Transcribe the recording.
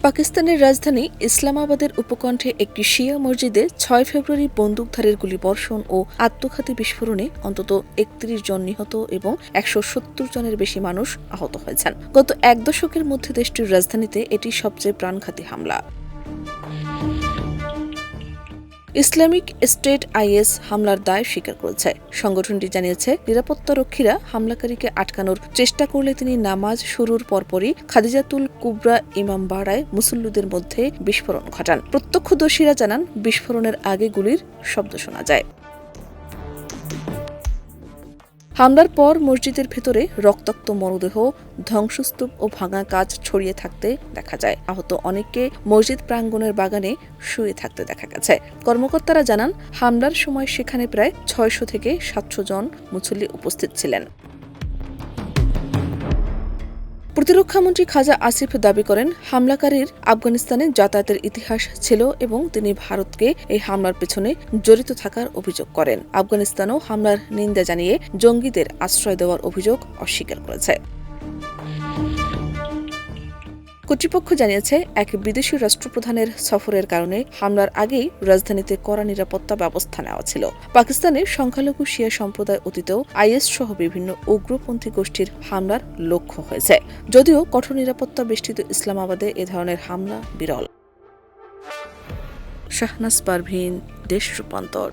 পাকিস্তানের রাজধানী ইসলামাবাদের উপকণ্ঠে একটি শিয়া মসজিদে ৬ ফেব্রুয়ারি বন্দুকধারীর গুলিবর্ষণ ও আত্মঘাতী বিস্ফোরণে অন্তত ৩১ জন নিহত এবং ১৭০ জনের বেশি মানুষ আহত হয়েছেন। গত এক দশকের মধ্যে দেশটির রাজধানীতে এটি সবচেয়ে প্রাণঘাতী হামলা। ইসলামিক স্টেট আইএস হামলার দায় স্বীকার করেছে। সংগঠনটি জানিয়েছে, নিরাপত্তারক্ষীরা হামলাকারীকে আটকানোর চেষ্টা করলে তিনি নামাজ শুরুর পরপরই খাদিজাতুল কুবরা ইমামবাড়ায় মুসল্লিদের মধ্যে বিস্ফোরণ ঘটান। প্রত্যক্ষদর্শীরা জানান, বিস্ফোরণের আগে গুলির শব্দ শোনা যায়। হামলার পর মসজিদের ভেতরে রক্তাক্ত মরদেহ, ধ্বংসস্তূপ ও ভাঙা কাচ ছড়িয়ে থাকতে দেখা যায়। আহত অনেককে মসজিদ প্রাঙ্গণের বাগানে শুয়ে থাকতে দেখা গেছে। কর্মকর্তারা জানান, হামলার সময় সেখানে প্রায় ৬০০ থেকে ৭০০ জন মুসল্লি উপস্থিত ছিলেন। প্রতিরক্ষামন্ত্রী খাজা আসিফ দাবি করেন, হামলাকারীর আফগানিস্তানে যাতায়াতের ইতিহাস ছিল এবং তিনি ভারতকে এই হামলার পেছনে জড়িত থাকার অভিযোগ করেন। আফগানিস্তানও হামলার নিন্দা জানিয়ে জঙ্গিদের আশ্রয় দেওয়ার অভিযোগ অস্বীকার করেছে। কর্তৃপক্ষ জানিয়েছে, এক বিদেশি রাষ্ট্রপ্রধানের সফরের কারণে হামলার আগেই রাজধানীতে কড়া নিরাপত্তা ব্যবস্থা নেওয়া ছিল। পাকিস্তানের সংখ্যালঘু শিয়া সম্প্রদায় অতীতেও আইএস সহ বিভিন্ন উগ্রপন্থী গোষ্ঠীর হামলার লক্ষ্য হয়েছে। যদিও কঠোর নিরাপত্তা বেষ্টিত ইসলামাবাদে এ ধরনের হামলা বিরল। শাহনাজ পারভীন, দেশ রূপান্তর।